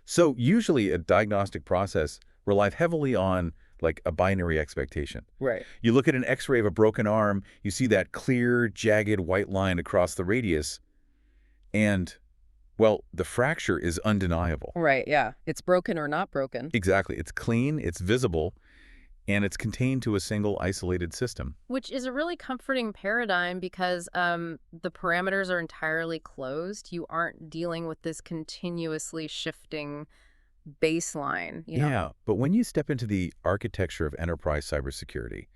So usually a diagnostic process relies heavily on like a binary expectation. Right. You look at an X-ray of a broken arm, you see that clear, jagged white line across the radius, and, well, the fracture is undeniable. Right, yeah. It's broken or not broken. Exactly. It's clean, it's visible, and it's contained to a single isolated system. Which is a really comforting paradigm because the parameters are entirely closed. You aren't dealing with this continuously shifting baseline, you know? Yeah, but when you step into the architecture of enterprise cybersecurity,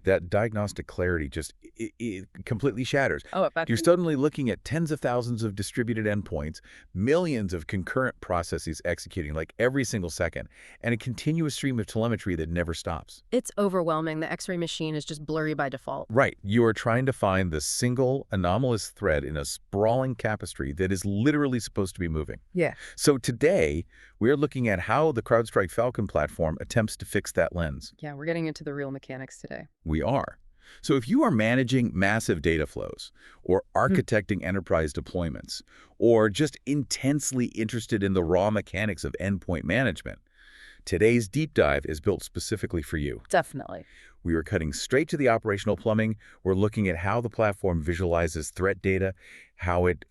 that diagnostic clarity just it completely shatters. Oh, You're suddenly looking at tens of thousands of distributed endpoints, millions of concurrent processes executing like every single second, and a continuous stream of telemetry that never stops. It's overwhelming. The X-ray machine is just blurry by default. Right. You are trying to find the single anomalous thread in a sprawling tapestry that is literally supposed to be moving. Yeah. So today, we're looking at how the CrowdStrike Falcon platform attempts to fix that lens. Yeah, we're getting into the real mechanics today. We are. So if you are managing massive data flows or architecting enterprise deployments or just intensely interested in the raw mechanics of endpoint management, today's deep dive is built specifically for you. Definitely. We are cutting straight to the operational plumbing. We're looking at how the platform visualizes threat data, how it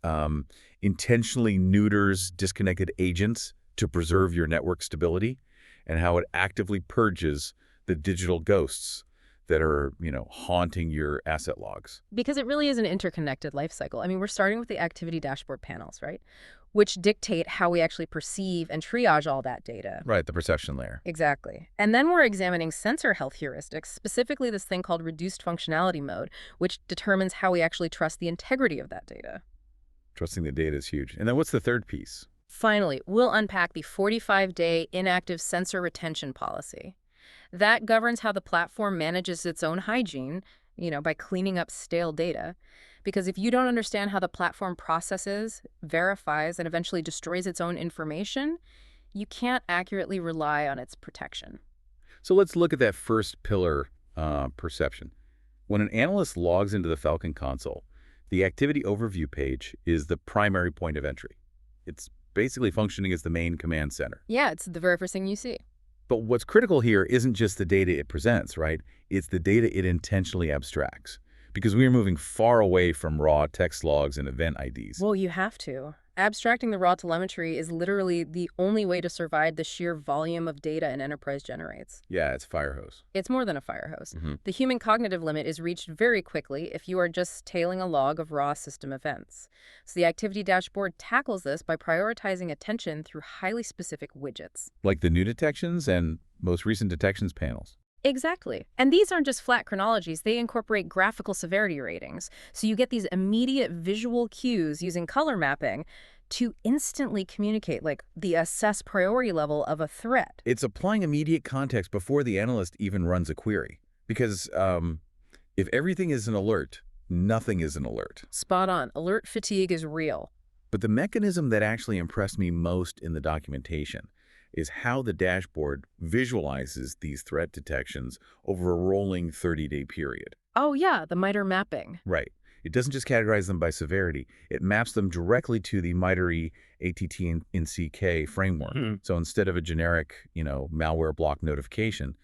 intentionally neuters disconnected agents to preserve your network stability, and how it actively purges the digital ghosts that are, haunting your asset logs. Because it really is an interconnected life cycle. I mean, we're starting with the activity dashboard panels, right? Which dictate how we actually perceive and triage all that data. Right, the perception layer. Exactly. And then we're examining sensor health heuristics, specifically this thing called reduced functionality mode, which determines how we actually trust the integrity of that data. Trusting the data is huge. And then what's the third piece? Finally, we'll unpack the 45-day inactive sensor retention policy. That governs how the platform manages its own hygiene, by cleaning up stale data. Because if you don't understand how the platform processes, verifies, and eventually destroys its own information, you can't accurately rely on its protection. So let's look at that first pillar, perception. When an analyst logs into the Falcon console, the activity overview page is the primary point of entry. It's basically functioning as the main command center. Yeah, it's the very first thing you see. But what's critical here isn't just the data it presents, right? It's the data it intentionally abstracts. Because we are moving far away from raw text logs and event IDs. Well, you have to. Abstracting the raw telemetry is literally the only way to survive the sheer volume of data an enterprise generates. Yeah, it's a fire hose. It's more than a fire hose. The human cognitive limit is reached very quickly if you are just tailing a log of raw system events. So the activity dashboard tackles this by prioritizing attention through highly specific widgets. Like the new detections and most recent detections panels. Exactly. And these aren't just flat chronologies. They incorporate graphical severity ratings. So you get these immediate visual cues using color mapping to instantly communicate, like, the assess priority level of a threat. It's applying immediate context before the analyst even runs a query. Because if everything is an alert, nothing is an alert. Spot on. Alert fatigue is real. But the mechanism that actually impressed me most in the documentation is how the dashboard visualizes these threat detections over a rolling 30-day period. Oh, yeah, the MITRE mapping. Right. It doesn't just categorize them by severity. It maps them directly to the MITRE ATT&CK framework. So instead of a generic, malware block notification,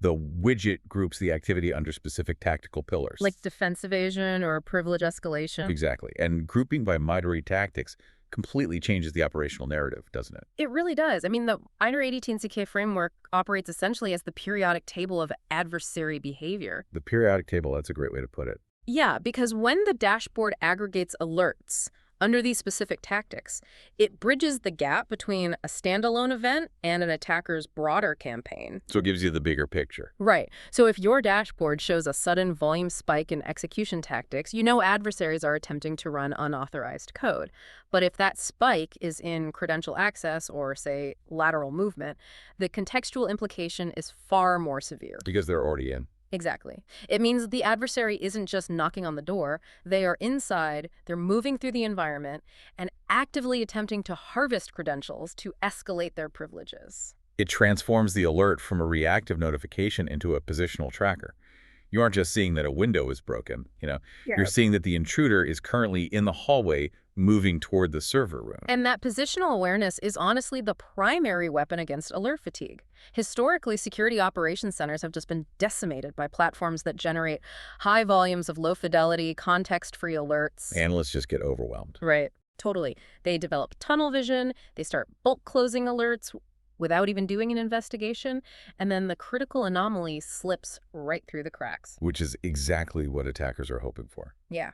the widget groups the activity under specific tactical pillars. Like defense evasion or privilege escalation. Exactly. And grouping by MITRE tactics completely changes the operational narrative, doesn't it? It really does. I mean, the MITRE ATT&CK framework operates essentially as the periodic table of adversary behavior. The periodic table, that's a great way to put it. Yeah, because when the dashboard aggregates alerts under these specific tactics, it bridges the gap between a standalone event and an attacker's broader campaign. So it gives you the bigger picture. Right. So if your dashboard shows a sudden volume spike in execution tactics, you know adversaries are attempting to run unauthorized code. But if that spike is in credential access or, say, lateral movement, the contextual implication is far more severe. Because they're already in. Exactly. It means the adversary isn't just knocking on the door. They are inside, they're moving through the environment, and actively attempting to harvest credentials to escalate their privileges. It transforms the alert from a reactive notification into a positional tracker. You aren't just seeing that a window is broken, You're seeing that the intruder is currently in the hallway moving toward the server room. And that positional awareness is honestly the primary weapon against alert fatigue. Historically, security operations centers have just been decimated by platforms that generate high volumes of low-fidelity, context-free alerts. Analysts just get overwhelmed. Right. Totally. They develop tunnel vision, they start bulk closing alerts without even doing an investigation, and then the critical anomaly slips right through the cracks. Which is exactly what attackers are hoping for. Yeah.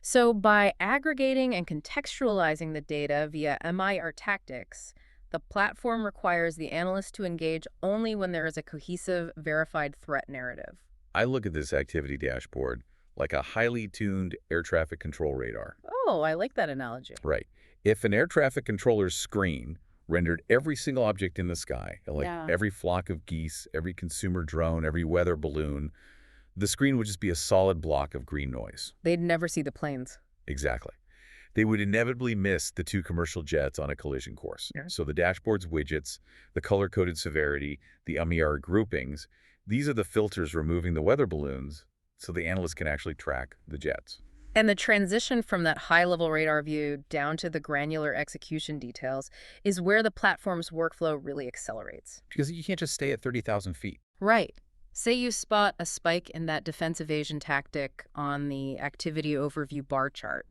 So by aggregating and contextualizing the data via MIR tactics, the platform requires the analyst to engage only when there is a cohesive, verified threat narrative. I look at this activity dashboard like a highly tuned air traffic control radar. Oh, I like that analogy. Right. If an air traffic controller's screen rendered every single object in the sky, like every flock of geese, every consumer drone, every weather balloon, the screen would just be a solid block of green noise. They'd never see the planes. Exactly. They would inevitably miss the 2 commercial jets on a collision course. So the dashboard's widgets, the color-coded severity, the MIR groupings, these are the filters removing the weather balloons so the analyst can actually track the jets. And the transition from that high-level radar view down to the granular execution details is where the platform's workflow really accelerates. Because you can't just stay at 30,000 feet. Right. Say you spot a spike in that defense evasion tactic on the activity overview bar chart.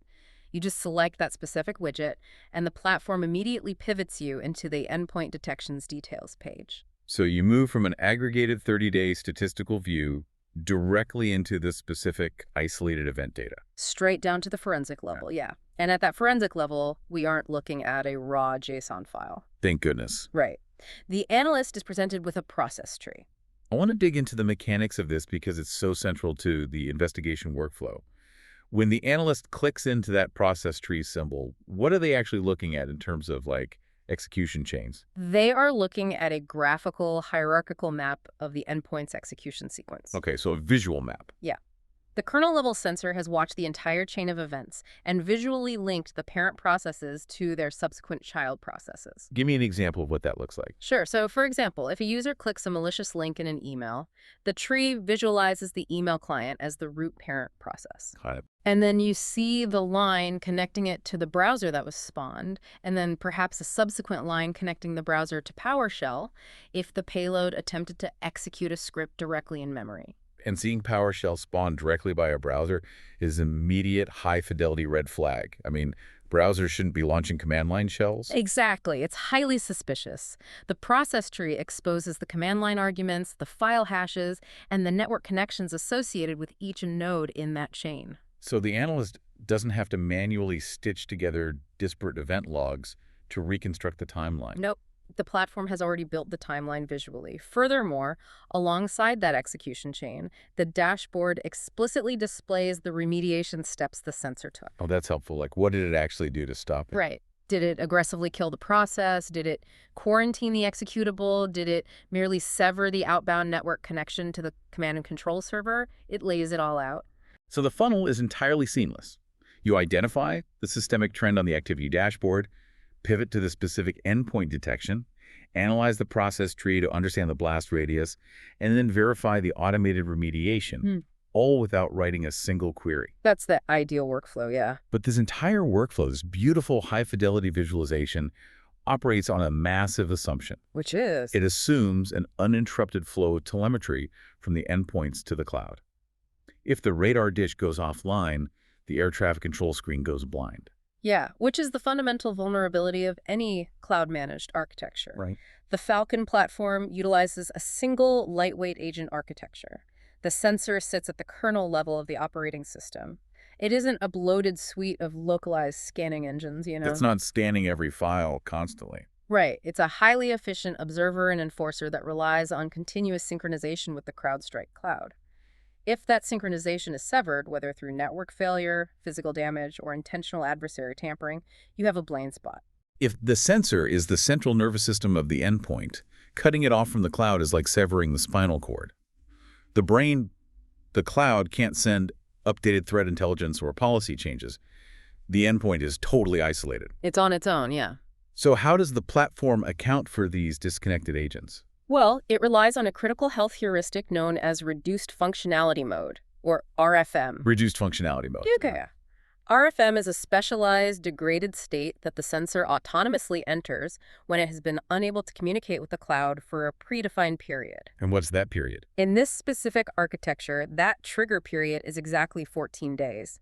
You just select that specific widget, and the platform immediately pivots you into the endpoint detections details page. So you move from an aggregated 30-day statistical view directly into the specific isolated event data. Straight down to the forensic level, yeah. And at that forensic level, we aren't looking at a raw JSON file. Thank goodness. Right. The analyst is presented with a process tree. I want to dig into the mechanics of this because it's so central to the investigation workflow. When the analyst clicks into that process tree symbol, what are they actually looking at in terms of execution chains? They are looking at a graphical, hierarchical map of the endpoint's execution sequence. Okay, so a visual map. Yeah. The kernel-level sensor has watched the entire chain of events and visually linked the parent processes to their subsequent child processes. Give me an example of what that looks like. Sure. So, for example, if a user clicks a malicious link in an email, the tree visualizes the email client as the root parent process. Got it. And then you see the line connecting it to the browser that was spawned, and then perhaps a subsequent line connecting the browser to PowerShell if the payload attempted to execute a script directly in memory. And seeing PowerShell spawn directly by a browser is an immediate high-fidelity red flag. I mean, browsers shouldn't be launching command line shells. Exactly. It's highly suspicious. The process tree exposes the command line arguments, the file hashes, and the network connections associated with each node in that chain. So the analyst doesn't have to manually stitch together disparate event logs to reconstruct the timeline. Nope. The platform has already built the timeline visually. Furthermore, alongside that execution chain, the dashboard explicitly displays the remediation steps the sensor took. Oh, that's helpful. What did it actually do to stop it? Right. Did it aggressively kill the process? Did it quarantine the executable? Did it merely sever the outbound network connection to the command and control server? It lays it all out. So the funnel is entirely seamless. You identify the systemic trend on the activity dashboard, pivot to the specific endpoint detection, analyze the process tree to understand the blast radius, and then verify the automated remediation, all without writing a single query. That's the ideal workflow, yeah. But this entire workflow, this beautiful high-fidelity visualization, operates on a massive assumption. Which is? It assumes an uninterrupted flow of telemetry from the endpoints to the cloud. If the radar dish goes offline, the air traffic control screen goes blind. Yeah, which is the fundamental vulnerability of any cloud-managed architecture. Right. The Falcon platform utilizes a single lightweight agent architecture. The sensor sits at the kernel level of the operating system. It isn't a bloated suite of localized scanning engines, you know? It's not scanning every file constantly. Right. It's a highly efficient observer and enforcer that relies on continuous synchronization with the CrowdStrike cloud. If that synchronization is severed, whether through network failure, physical damage, or intentional adversary tampering, you have a blind spot. If the sensor is the central nervous system of the endpoint, cutting it off from the cloud is like severing the spinal cord. The cloud can't send updated threat intelligence or policy changes. The endpoint is totally isolated. It's on its own, yeah. So how does the platform account for these disconnected agents? Well, it relies on a critical health heuristic known as reduced functionality mode, or RFM. Reduced functionality mode. Okay. RFM is a specialized, degraded state that the sensor autonomously enters when it has been unable to communicate with the cloud for a predefined period. And what's that period? In this specific architecture, that trigger period is exactly 14 days.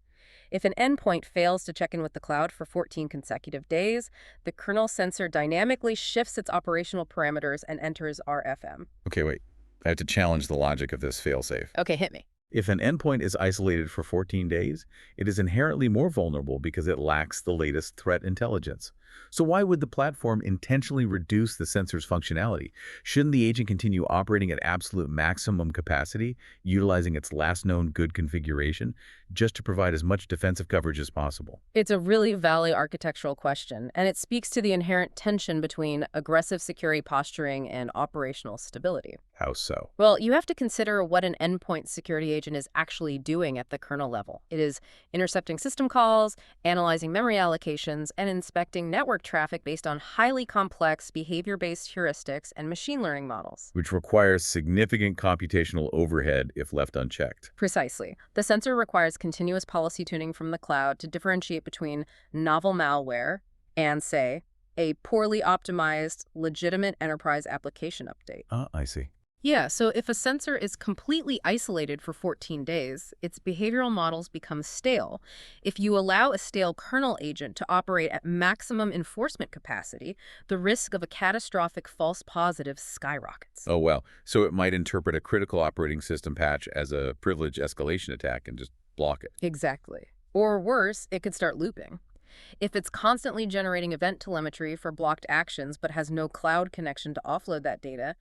If an endpoint fails to check in with the cloud for 14 consecutive days, the kernel sensor dynamically shifts its operational parameters and enters RFM. Okay, wait. I have to challenge the logic of this failsafe. Okay, hit me. If an endpoint is isolated for 14 days, it is inherently more vulnerable because it lacks the latest threat intelligence. So why would the platform intentionally reduce the sensor's functionality? Shouldn't the agent continue operating at absolute maximum capacity, utilizing its last known good configuration, just to provide as much defensive coverage as possible? It's a really valid architectural question, and it speaks to the inherent tension between aggressive security posturing and operational stability. How so? Well, you have to consider what an endpoint security agent is actually doing at the kernel level. It is intercepting system calls, analyzing memory allocations, and inspecting network traffic based on highly complex behavior-based heuristics and machine learning models. Which requires significant computational overhead if left unchecked. Precisely. The sensor requires continuous policy tuning from the cloud to differentiate between novel malware and, say, a poorly optimized, legitimate enterprise application update. I see. Yeah, so if a sensor is completely isolated for 14 days, its behavioral models become stale. If you allow a stale kernel agent to operate at maximum enforcement capacity, the risk of a catastrophic false positive skyrockets. Oh, well. So it might interpret a critical operating system patch as a privilege escalation attack and just block it. Exactly. Or worse, it could start looping. If it's constantly generating event telemetry for blocked actions but has no cloud connection to offload that data,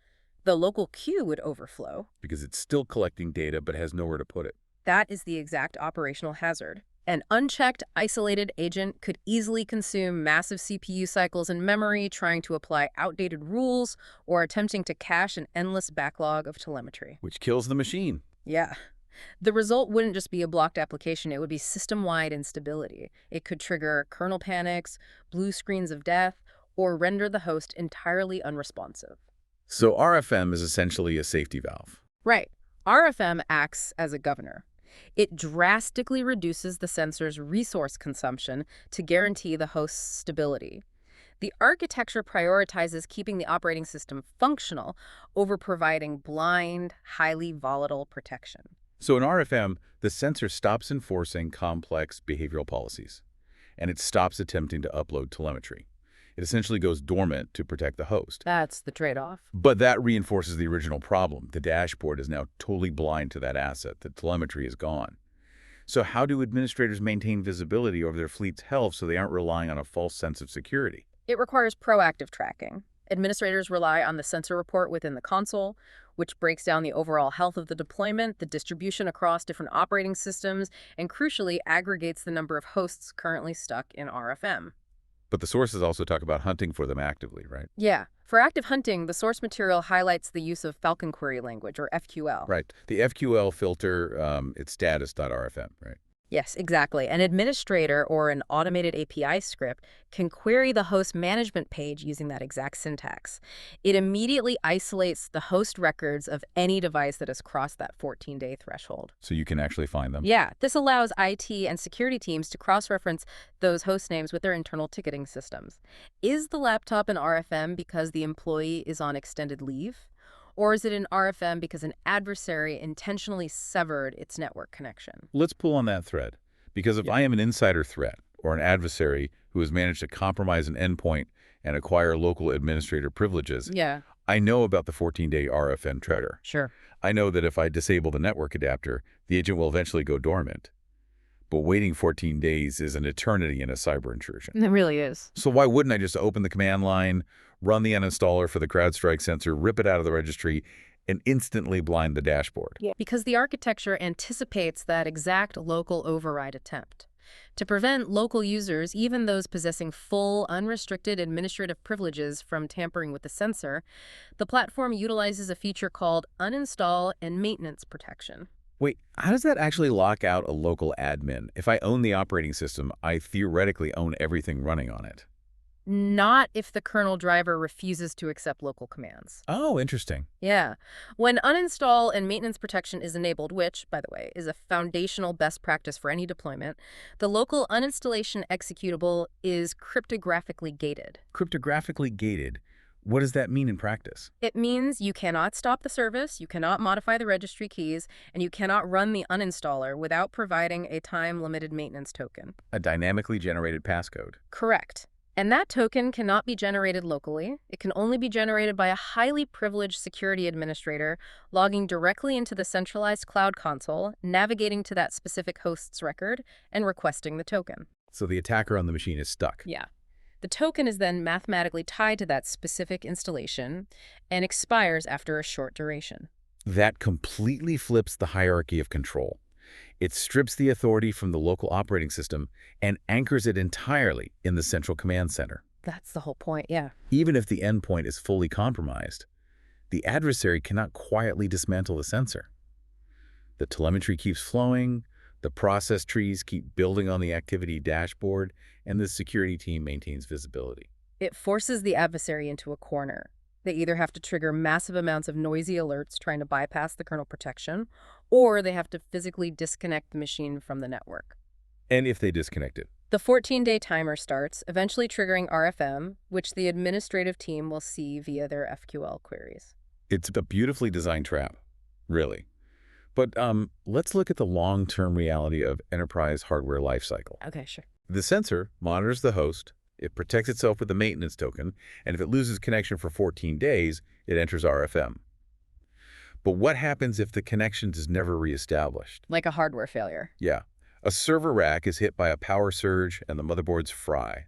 the local queue would overflow. Because it's still collecting data but has nowhere to put it. That is the exact operational hazard. An unchecked, isolated agent could easily consume massive CPU cycles in memory, trying to apply outdated rules or attempting to cache an endless backlog of telemetry. Which kills the machine. Yeah. The result wouldn't just be a blocked application, it would be system-wide instability. It could trigger kernel panics, blue screens of death, or render the host entirely unresponsive. So RFM is essentially a safety valve. Right. RFM acts as a governor. It drastically reduces the sensor's resource consumption to guarantee the host's stability. The architecture prioritizes keeping the operating system functional over providing blind, highly volatile protection. So in RFM, the sensor stops enforcing complex behavioral policies, and it stops attempting to upload telemetry. It essentially goes dormant to protect the host. That's the trade-off. But that reinforces the original problem. The dashboard is now totally blind to that asset. The telemetry is gone. So how do administrators maintain visibility over their fleet's health so they aren't relying on a false sense of security? It requires proactive tracking. Administrators rely on the sensor report within the console, which breaks down the overall health of the deployment, the distribution across different operating systems, and crucially aggregates the number of hosts currently stuck in RFM. But the sources also talk about hunting for them actively, right? Yeah. For active hunting, the source material highlights the use of Falcon query language, or FQL. Right. The FQL filter, it's status.rfm, right? Yes, exactly. An administrator or an automated API script can query the host management page using that exact syntax. It immediately isolates the host records of any device that has crossed that 14-day threshold. So you can actually find them? Yeah, this allows IT and security teams to cross-reference those host names with their internal ticketing systems. Is the laptop an RFM because the employee is on extended leave? Or is it an RFM because an adversary intentionally severed its network connection? Let's pull on that thread. Because if I am an insider threat or an adversary who has managed to compromise an endpoint and acquire local administrator privileges, I know about the 14-day RFM trigger. Sure. I know that if I disable the network adapter, the agent will eventually go dormant. But waiting 14 days is an eternity in a cyber intrusion. It really is. So why wouldn't I just open the command line, run the uninstaller for the CrowdStrike sensor, rip it out of the registry, and instantly blind the dashboard? Because the architecture anticipates that exact local override attempt. To prevent local users, even those possessing full, unrestricted administrative privileges, from tampering with the sensor, the platform utilizes a feature called uninstall and maintenance protection. Wait, how does that actually lock out a local admin? If I own the operating system, I theoretically own everything running on it. not if the kernel driver refuses to accept local commands. Oh, interesting. Yeah. When uninstall and maintenance protection is enabled, which, by the way, is a foundational best practice for any deployment, the local uninstallation executable is cryptographically gated. Cryptographically gated. What does that mean in practice? It means you cannot stop the service, you cannot modify the registry keys, and you cannot run the uninstaller without providing a time-limited maintenance token. A dynamically generated passcode. Correct. And that token cannot be generated locally. It can only be generated by a highly privileged security administrator logging directly into the centralized cloud console, navigating to that specific host's record, and requesting the token. So the attacker on the machine is stuck. Yeah. The token is then mathematically tied to that specific installation and expires after a short duration. That completely flips the hierarchy of control. It strips the authority from the local operating system and anchors it entirely in the central command center. That's the whole point, yeah. Even if the endpoint is fully compromised, the adversary cannot quietly dismantle the sensor. The telemetry keeps flowing, the process trees keep building on the activity dashboard, and the security team maintains visibility. It forces the adversary into a corner. They either have to trigger massive amounts of noisy alerts trying to bypass the kernel protection, or they have to physically disconnect the machine from the network. And if they disconnect it? The 14-day timer starts, eventually triggering RFM, which the administrative team will see via their FQL queries. It's a beautifully designed trap, really. But let's look at the long-term reality of enterprise hardware lifecycle. Okay, sure. The sensor monitors the host, it protects itself with a maintenance token, and if it loses connection for 14 days, it enters RFM. But what happens if the connection is never reestablished? Like a hardware failure. Yeah. A server rack is hit by a power surge and the motherboards fry.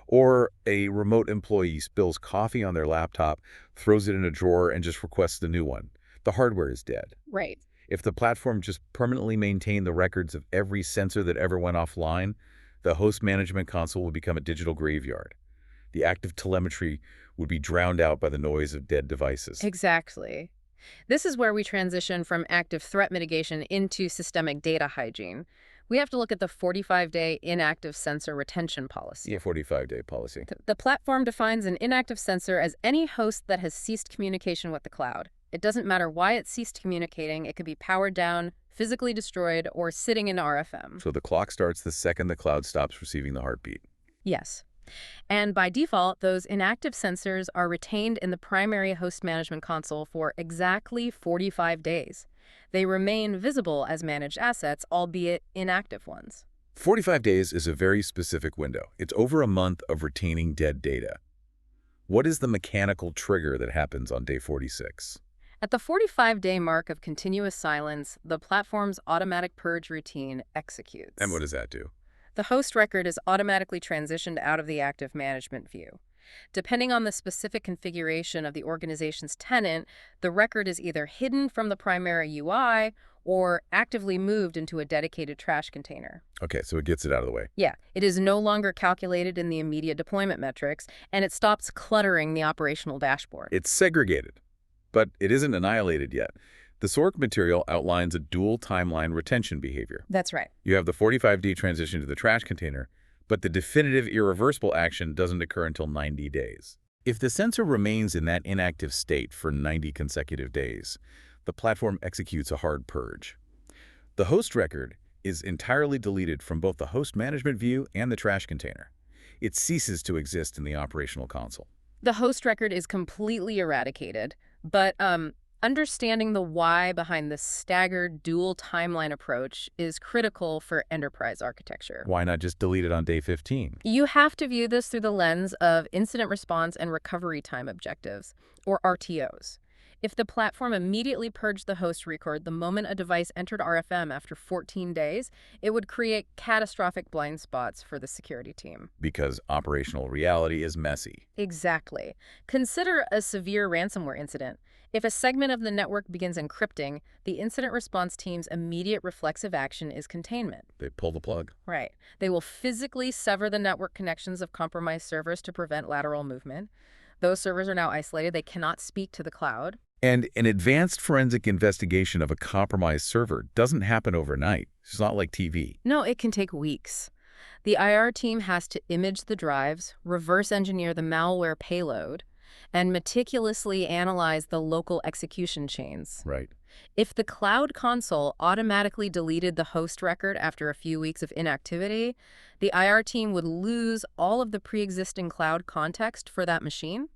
Or a remote employee spills coffee on their laptop, throws it in a drawer, and just requests a new one. The hardware is dead. Right. If the platform just permanently maintained the records of every sensor that ever went offline, the host management console would become a digital graveyard. The active telemetry would be drowned out by the noise of dead devices. Exactly. This is where we transition from active threat mitigation into systemic data hygiene. We have to look at the 45-day inactive sensor retention policy. Yeah, 45-day policy. The platform defines an inactive sensor as any host that has ceased communication with the cloud. It doesn't matter why it ceased communicating. It could be powered down, physically destroyed, or sitting in RFM. So the clock starts the second the cloud stops receiving the heartbeat. Yes. And by default, those inactive sensors are retained in the primary host management console for exactly 45 days. They remain visible as managed assets, albeit inactive ones. 45 days is a very specific window. It's over a month of retaining dead data. What is the mechanical trigger that happens on day 46? At the 45-day mark of continuous silence, the platform's automatic purge routine executes. And what does that do? The host record is automatically transitioned out of the active management view. Depending on the specific configuration of the organization's tenant, the record is either hidden from the primary UI or actively moved into a dedicated trash container. Okay, so it gets it out of the way. Yeah, it is no longer calculated in the immediate deployment metrics, and it stops cluttering the operational dashboard. It's segregated, but it isn't annihilated yet. The SORC material outlines a dual timeline retention behavior. That's right. You have the 45-day transition to the trash container, but the definitive irreversible action doesn't occur until 90 days. If the sensor remains in that inactive state for 90 consecutive days, the platform executes a hard purge. The host record is entirely deleted from both the host management view and the trash container. It ceases to exist in the operational console. The host record is completely eradicated, but understanding the why behind the staggered dual timeline approach is critical for enterprise architecture. Why not just delete it on day 15? You have to view this through the lens of incident response and recovery time objectives, or RTOs. If the platform immediately purged the host record the moment a device entered RFM after 14 days, it would create catastrophic blind spots for the security team. Because operational reality is messy. Exactly. Consider a severe ransomware incident. If a segment of the network begins encrypting, the incident response team's immediate reflexive action is containment. They pull the plug. Right. They will physically sever the network connections of compromised servers to prevent lateral movement. Those servers are now isolated. They cannot speak to the cloud. And an advanced forensic investigation of a compromised server doesn't happen overnight. It's not like TV. No, it can take weeks. The IR team has to image the drives, reverse engineer the malware payload, and meticulously analyze the local execution chains. Right. If the cloud console automatically deleted the host record after a few weeks of inactivity, the IR team would lose all of the pre-existing cloud context for that machine.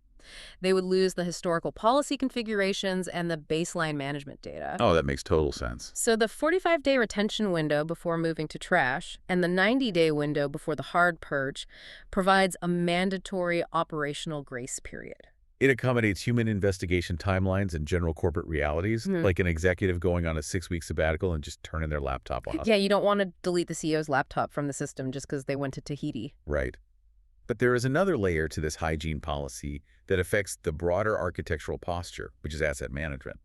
They would lose the historical policy configurations and the baseline management data. Oh, that makes total sense. So the 45-day retention window before moving to trash and the 90-day window before the hard purge provides a mandatory operational grace period. It accommodates human investigation timelines and general corporate realities, like an executive going on a 6-week sabbatical and just turning their laptop off. Yeah, you don't want to delete the CEO's laptop from the system just because they went to Tahiti. Right. But there is another layer to this hygiene policy that affects the broader architectural posture, which is asset management.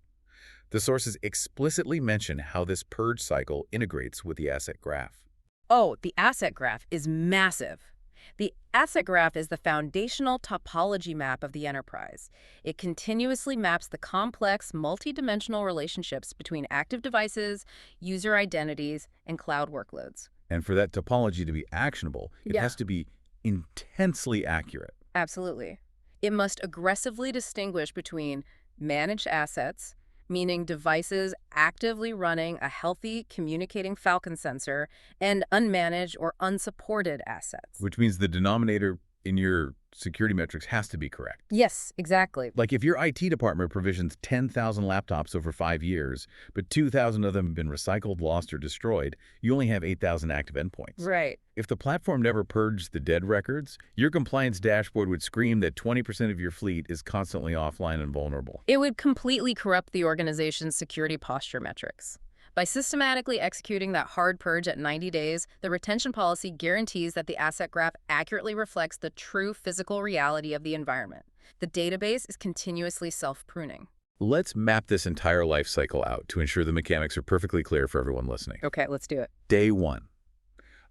The sources explicitly mention how this purge cycle integrates with the asset graph. Oh, the asset graph is massive. The asset graph is the foundational topology map of the enterprise. It continuously maps the complex, multidimensional relationships between active devices, user identities, and cloud workloads. And for that topology to be actionable, it has to be intensely accurate. Absolutely. It must aggressively distinguish between managed assets, meaning devices actively running a healthy communicating Falcon sensor, and unmanaged or unsupported assets. Which means the denominator in your security metrics has to be correct. Yes, exactly. Like if your IT department provisions 10,000 laptops over 5 years, but 2,000 of them have been recycled, lost, or destroyed, you only have 8,000 active endpoints. Right. If the platform never purged the dead records, your compliance dashboard would scream that 20% of your fleet is constantly offline and vulnerable. It would completely corrupt the organization's security posture metrics. By systematically executing that hard purge at 90 days, the retention policy guarantees that the asset graph accurately reflects the true physical reality of the environment. The database is continuously self-pruning. Let's map this entire life cycle out to ensure the mechanics are perfectly clear for everyone listening. Okay, let's do it. Day 1.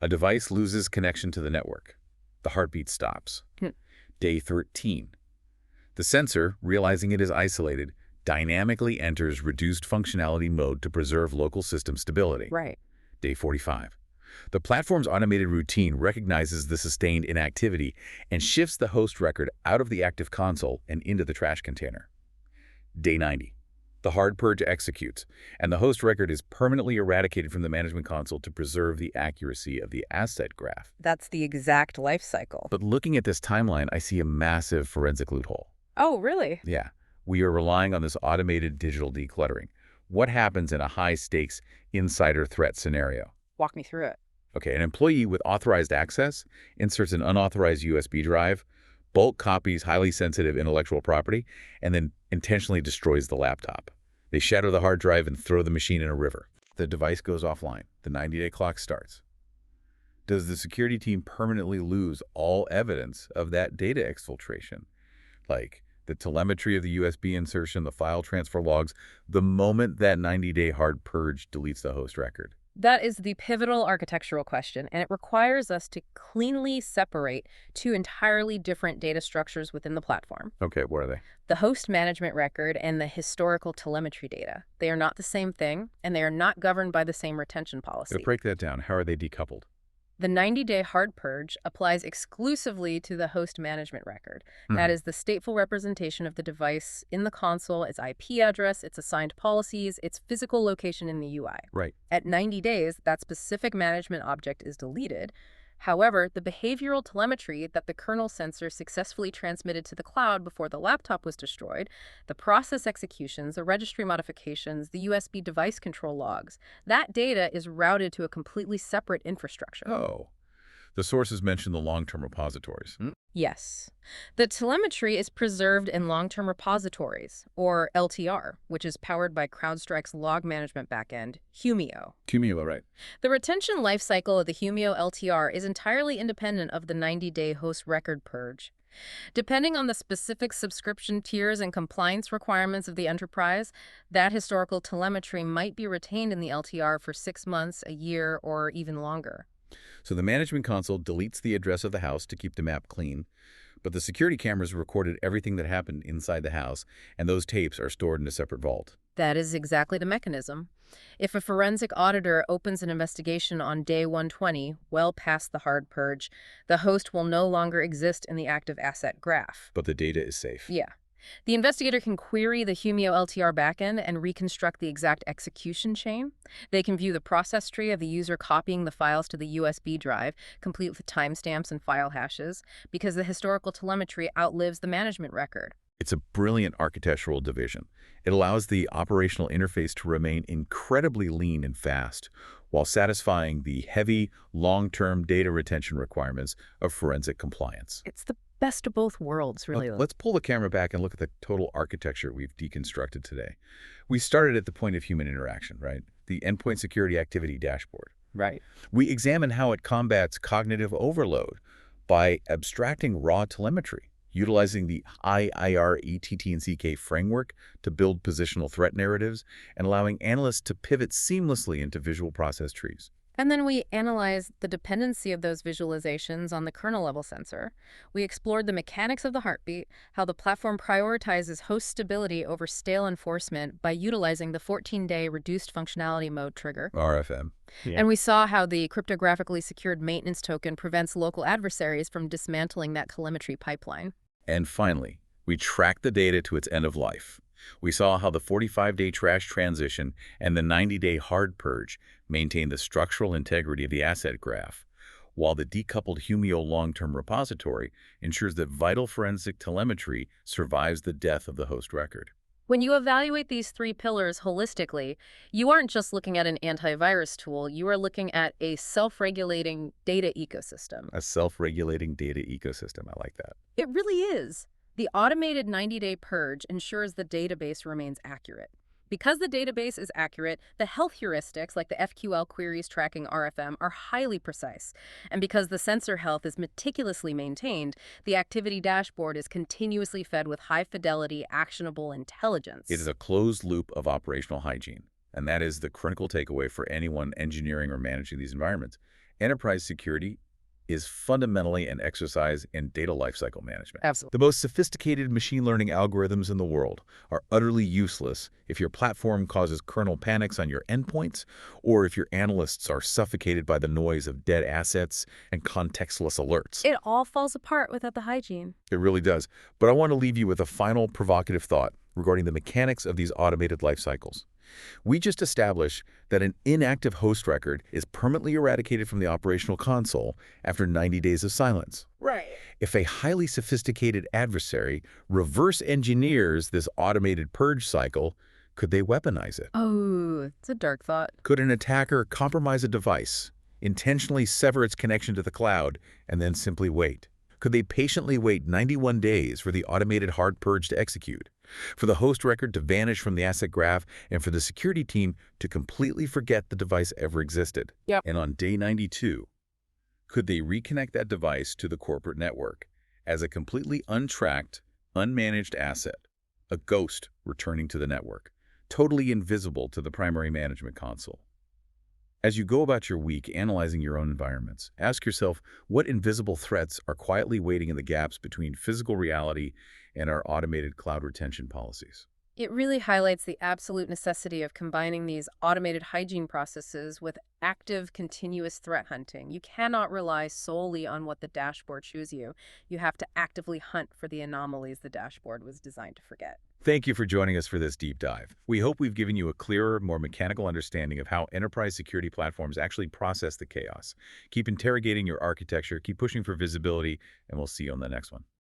A device loses connection to the network. The heartbeat stops. Day 13. The sensor, realizing it is isolated, dynamically enters reduced functionality mode to preserve local system stability. Right. Day 45. The platform's automated routine recognizes the sustained inactivity and shifts the host record out of the active console and into the trash container. Day 90. The hard purge executes, and the host record is permanently eradicated from the management console to preserve the accuracy of the asset graph. That's the exact life cycle. But looking at this timeline, I see a massive forensic loophole. Oh, really? Yeah. We are relying on this automated digital decluttering. What happens in a high-stakes insider threat scenario? Walk me through it. Okay, an employee with authorized access inserts an unauthorized USB drive, bulk copies highly sensitive intellectual property, and then intentionally destroys the laptop. They shatter the hard drive and throw the machine in a river. The device goes offline. The 90-day clock starts. Does the security team permanently lose all evidence of that data exfiltration? Like the telemetry of the USB insertion, the file transfer logs, the moment that 90-day hard purge deletes the host record? That is the pivotal architectural question, and it requires us to cleanly separate two entirely different data structures within the platform. Okay, what are they? The host management record and the historical telemetry data. They are not the same thing, and they are not governed by the same retention policy. Break that down. How are they decoupled? The 90-day hard purge applies exclusively to the host management record. That is the stateful representation of the device in the console, its IP address, its assigned policies, its physical location in the UI. Right. At 90 days, that specific management object is deleted. However, the behavioral telemetry that the kernel sensor successfully transmitted to the cloud before the laptop was destroyed, the process executions, the registry modifications, the USB device control logs, that data is routed to a completely separate infrastructure. Oh. The sources mention the long-term repositories. Yes. The telemetry is preserved in long-term repositories, or LTR, which is powered by CrowdStrike's log management backend, Humio. Humio, right. The retention lifecycle of the Humio LTR is entirely independent of the 90-day host record purge. Depending on the specific subscription tiers and compliance requirements of the enterprise, that historical telemetry might be retained in the LTR for 6 months, a year, or even longer. So the management console deletes the address of the house to keep the map clean, but the security cameras recorded everything that happened inside the house, and those tapes are stored in a separate vault. That is exactly the mechanism. If a forensic auditor opens an investigation on day 120, well past the hard purge, the host will no longer exist in the active asset graph. But the data is safe. Yeah. The investigator can query the Humio LTR backend and reconstruct the exact execution chain. They can view the process tree of the user copying the files to the USB drive, complete with timestamps and file hashes, because the historical telemetry outlives the management record. It's a brilliant architectural division. It allows the operational interface to remain incredibly lean and fast, while satisfying the heavy, long-term data retention requirements of forensic compliance. It's the best of both worlds, really. Let's pull the camera back and look at the total architecture we've deconstructed today. We started at the point of human interaction, right? The Endpoint Security Activity Dashboard. Right. We examine how it combats cognitive overload by abstracting raw telemetry, utilizing the IIR, ETT, and CK framework to build positional threat narratives, and allowing analysts to pivot seamlessly into visual process trees. And then we analyzed the dependency of those visualizations on the kernel-level sensor. We explored the mechanics of the heartbeat, how the platform prioritizes host stability over stale enforcement by utilizing the 14-day reduced functionality mode trigger. RFM. Yeah. And we saw how the cryptographically secured maintenance token prevents local adversaries from dismantling that telemetry pipeline. And finally, we tracked the data to its end of life. We saw how the 45-day trash transition and the 90-day hard purge maintain the structural integrity of the asset graph, while the decoupled Humio long-term repository ensures that vital forensic telemetry survives the death of the host record. When you evaluate these three pillars holistically, you aren't just looking at an antivirus tool, you are looking at a self-regulating data ecosystem. A self-regulating data ecosystem. I like that. It really is. The automated 90-day purge ensures the database remains accurate. Because the database is accurate, the health heuristics like the FQL queries tracking RFM are highly precise. And because the sensor health is meticulously maintained, the activity dashboard is continuously fed with high-fidelity, actionable intelligence. It is a closed loop of operational hygiene, and that is the critical takeaway for anyone engineering or managing these environments. Enterprise security is fundamentally an exercise in data lifecycle management. Absolutely. The most sophisticated machine learning algorithms in the world are utterly useless if your platform causes kernel panics on your endpoints, or if your analysts are suffocated by the noise of dead assets and contextless alerts. It all falls apart without the hygiene. It really does. But I want to leave you with a final provocative thought regarding the mechanics of these automated life cycles. We just established that an inactive host record is permanently eradicated from the operational console after 90 days of silence. Right. If a highly sophisticated adversary reverse engineers this automated purge cycle, could they weaponize it? Oh, it's a dark thought. Could an attacker compromise a device, intentionally sever its connection to the cloud, and then simply wait? Could they patiently wait 91 days for the automated hard purge to execute, for the host record to vanish from the asset graph, and for the security team to completely forget the device ever existed? Yep. And on day 92, could they reconnect that device to the corporate network as a completely untracked, unmanaged asset, a ghost returning to the network, totally invisible to the primary management console? As you go about your week analyzing your own environments, ask yourself what invisible threats are quietly waiting in the gaps between physical reality and our automated cloud retention policies. It really highlights the absolute necessity of combining these automated hygiene processes with active, continuous threat hunting. You cannot rely solely on what the dashboard shows you. You have to actively hunt for the anomalies the dashboard was designed to forget. Thank you for joining us for this deep dive. We hope we've given you a clearer, more mechanical understanding of how enterprise security platforms actually process the chaos. Keep interrogating your architecture, keep pushing for visibility, and we'll see you on the next one.